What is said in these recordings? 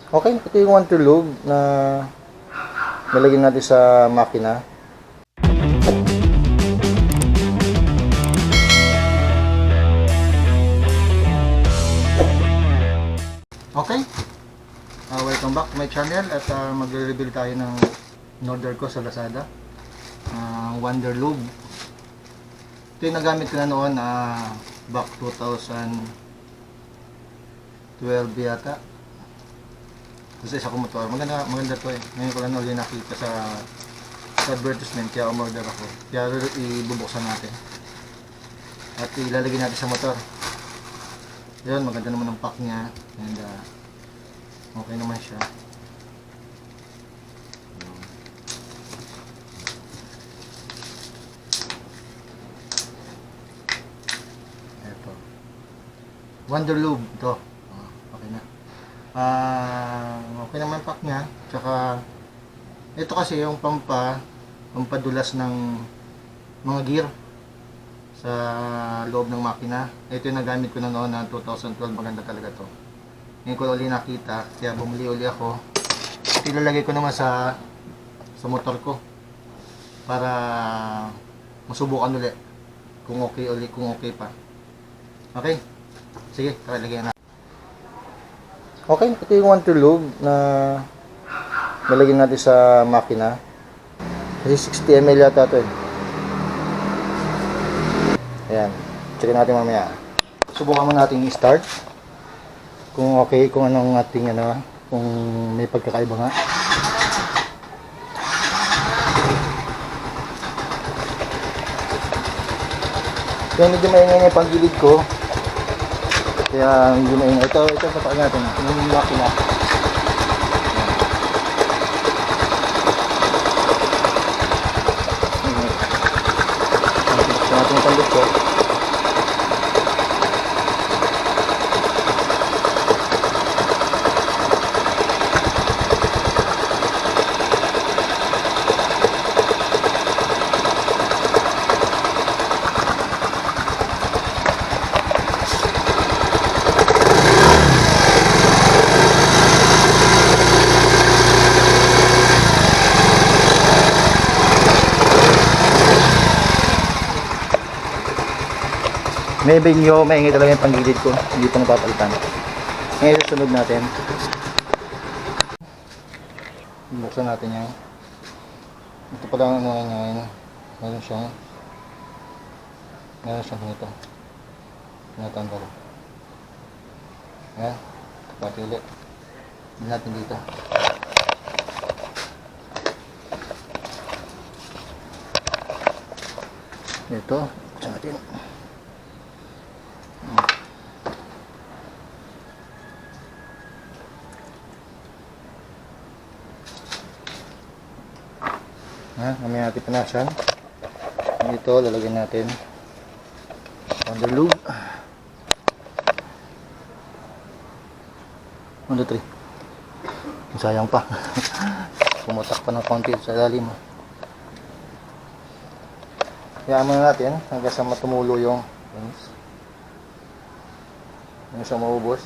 Okay, ito yung water lube na nalagyan natin sa makina. Okay, welcome back to my channel at magre-review tayo ng in-order ko sa Lazada. Wonder Lube. Ito yung nagamit ko na noon back 2012 yata. Kasi isa ko motor. Maganda to eh. Ngayon ko lang ulit nakita sa advertisement kaya umorder ako. Kaya ibubuksan natin. At ilalagay natin sa motor. Yun, maganda naman ang pack niya. And okay naman siya. Ito. Wonder Lube ito. Okay na. Okay naman pack niya. Tsaka ito kasi yung pampadulas ng mga gear sa loob ng makina. Ito yung nagamit ko na noon na 2012. Maganda talaga to. Ngayon ko ulit nakita, kaya bumili uli ako. Ilalagay ko naman sa motor ko para masubukan ulit kung okay pa. Okay? Sige, tara lagyan na. Okay, ito yung water lube na nalagyan natin sa makina. Kasi 60 ml yata ito eh. Ayan, check natin mamaya. Subukan mo natin i-start. Kung okay, kung anong ating kung may pagkakaiba nga. Kaya medyo maingay na yung panggilid ko. Kaya medyo maingay. Ito papakin natin. Yung makina. Ito natin yung pandit ko. Maybe nyo, maingay talaga yung panggilid ko. Hindi pa napapalitan. Ngayon susunod natin. Buksan natin yan. Ito pala ang ngayon. Meron siyang ganito. Tinatanggal. Ayan. Pati ulit. Hindi natin dito. Ito. Buksan natin. Mamaya natin panasan. Dito, lalagyan natin Wonder Lube. 1, 2, 3. Sayang pa. Pumutak pa ng konti sa lalim. Hayaan muna natin hanggang sa matumulo yung sa maubos.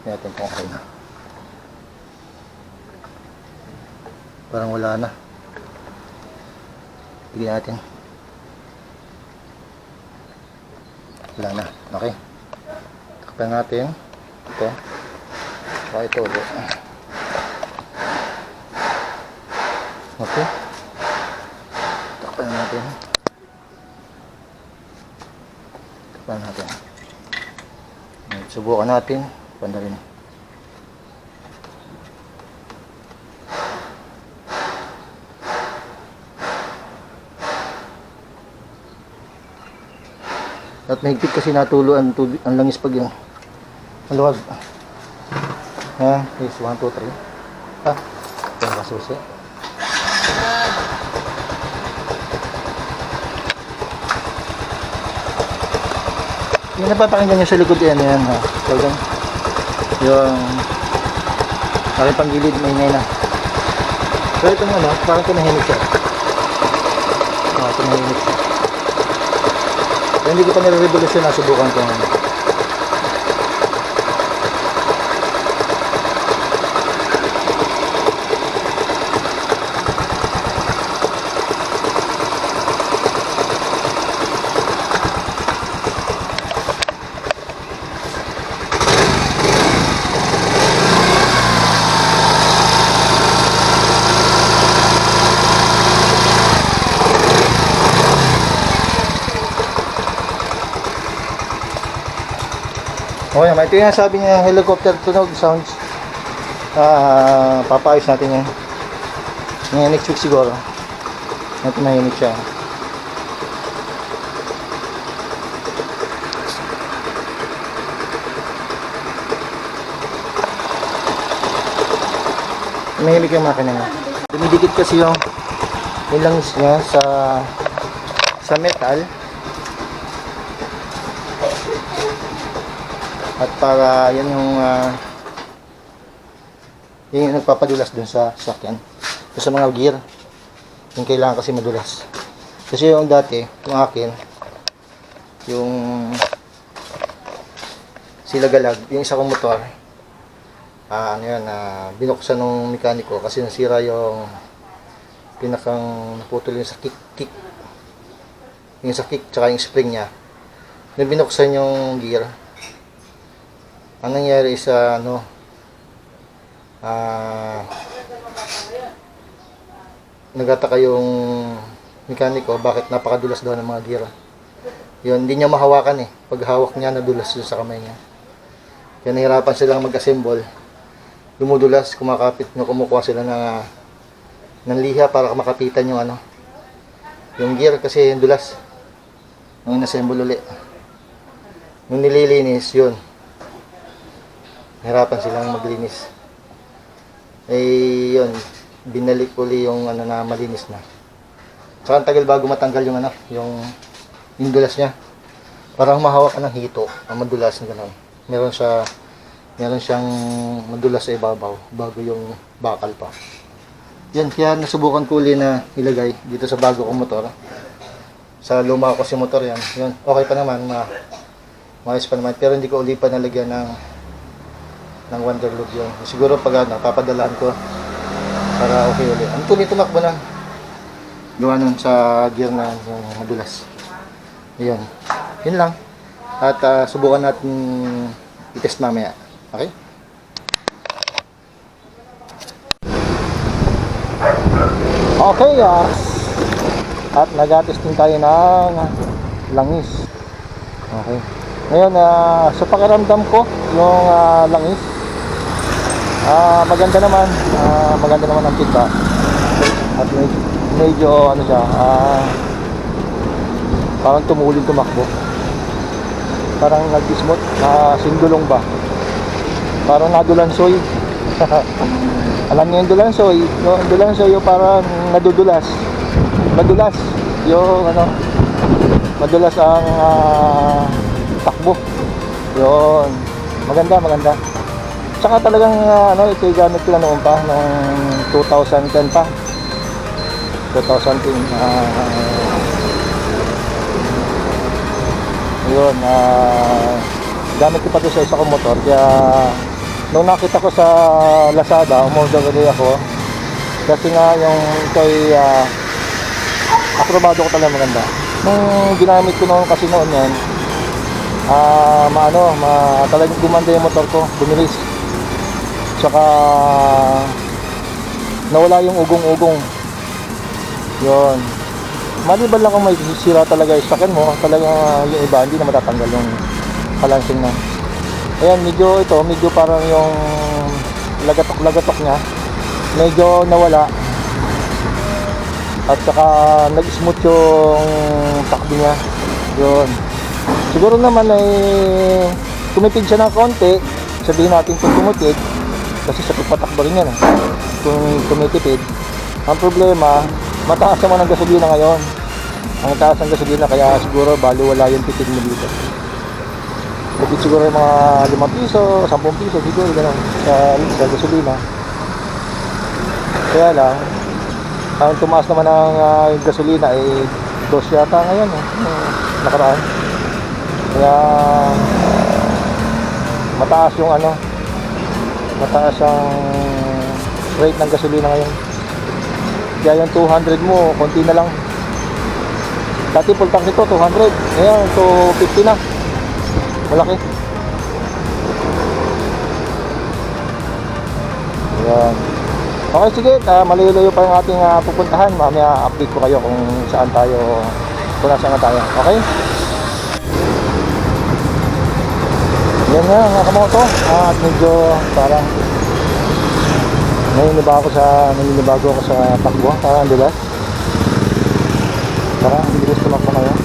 Tingnan natin kung okay na. Parang wala na. Tignan natin. Wala na. Okay. Takpan natin. Ito. Saka ito ulit. Okay. Takpan natin. Takpan natin. Subukan natin. Panda rin. At mahigpit kasi natulo ang langis pag yung maluwag. Ayan, is 1, 2, 3. Ito yung kasusi. Yung napapakinggan nyo sa likod yan, So, yung aking panggilid, maingay na. Pero itong parang tumahimik siya. Tumahimik siya. Hindi ko pa nire-revolusyon, nasubukan ko Okay, ito yung sabi niya, helicopter tunog sounds. Papaayos natin yan. Ngayon next week siguro. Ito mahinig siya. Mahilig yung makina niya. Dumidikit kasi yung langis niya sa metal. At para yan yung nagpapadulas dun sa sasakyan. Sa mga gear, yung kailangan kasi madulas. Kasi yung dati, yung akin, yung sila galag, yung isa kong motor, binuksan ng mekaniko kasi nasira yung pinakang naputol yung sa kick. Yung sa kick, tsaka yung spring niya. Nung binuksan yung gear, ang nangyari is nagtataka yung mekaniko bakit napakadulas daw ng mga gear. Yun, hindi niya mahawakan Pag hawak niya, nadulas yun sa kamay niya. Kaya nahirapan silang mag-assemble. Dumudulas, kumakapit, kumukuha sila ng liha para makapitan yung gear kasi yung dulas. Nung inassemble uli. Nung nililinis, yun. Nahirapan silang maglinis. Yun, binalik uli yung na malinis na. Saka ang tagal bago matanggal yung dulas niya. Parang mahawak ka ng hito, ang madulas na gano'n. Meron siyang madulas sa ibabaw bago yung bakal pa. Yan, kaya nasubukan ko uli na ilagay dito sa bago kong motor. Sa luma ko si motor yan. Yun, okay pa naman, maayos pa naman. Pero hindi ko uli pa nalagyan ng Wonderloop yun. Siguro pag papadalaan ko para okay ulit. Ang tumakbo na gawa nun sa gear na yung madulas. Yun lang. At subukan natin i-test mamaya. Okay? Okay, at nag-testing tayo ng langis. Okay. Ngayon, sa pakiramdam ko, yung langis, maganda naman ang feedback. At medyo parang tumulong tumakbo. Parang nag-smooth, sindulong ba? Parang nadulansoy. Alam niyo yung dulansoy? Yung dulansoy yung parang nadudulas. Madulas. Yung madulas ang takbo. Yun. Maganda. Tsaka talagang ito yung gamit ko na noon pa noong 2010 pa. 2010 yun, gamit ko pa ito sa isa kong motor. Kaya nung nakita ko sa Lazada, umorder ulit ako. Kasi nga yung kay aprobado ko talaga maganda. Nung ginamit ko noon kasi noon yan, talagang gumanda yung motor ko, bumilis. Tsaka nawala yung ugong-ugong. Yun. Maliban lang kung may sira talaga yung sakyan mo, talaga yung iba hindi na matatanggal yung balancing na. Ayan, medyo parang yung lagatok niya medyo nawala. At saka nag-smooth yung takbo niya. Yun. Siguro naman ay tumipid siya ng konti. Sabihin natin kung tumipid kasi sa pagpatakbo rin yan kung tumitipid. Ang problema, mataas naman ang gasolina ngayon. Ang taas ng gasolina kaya siguro bali wala yung tipid mo dito. Tipid siguro yung mga 5 piso, 10 piso siguro gano'n sa gasolina. Kaya lang, ang tumaas naman ng gasolina ay 2 yata ngayon nakaraan. Kaya mataas yung mataas ang rate ng gasolina ngayon. Kaya yung 200 mo, konti na lang. Dati full tank ito, 200. Ngayon, 250 na. Malaki. Ayan. Okay, sige. Malayo-layo pa yung ating pupuntahan. Mamaya update ko kayo kung nasaan na tayo. Okay? Yan nga mga kamoto. At medyo parang naninibago ako sa takbo. Parang dulas. Parang ang bilis tumakbo ngayon.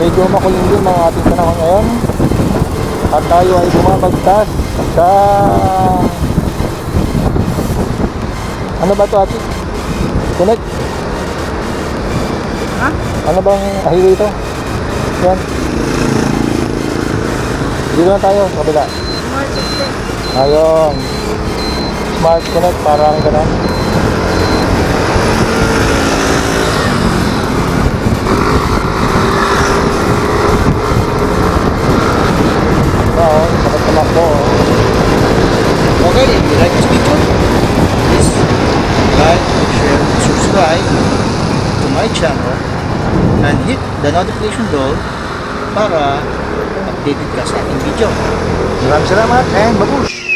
Medyo makulimlim ang ating panahon ngayon at tayo ay bumabagtas sa ano ba ito ate? Connect? Ha? Ano bang highway ito? Yan. Dito na tayo, kabila. Smart system. Ayun. Smart Connect, parang ganun. Sakit tumakbo. Okay, if you like this video, please like, share, subscribe to my channel and hit the notification bell para updated ka sa ating video. Maraming salamat and babush!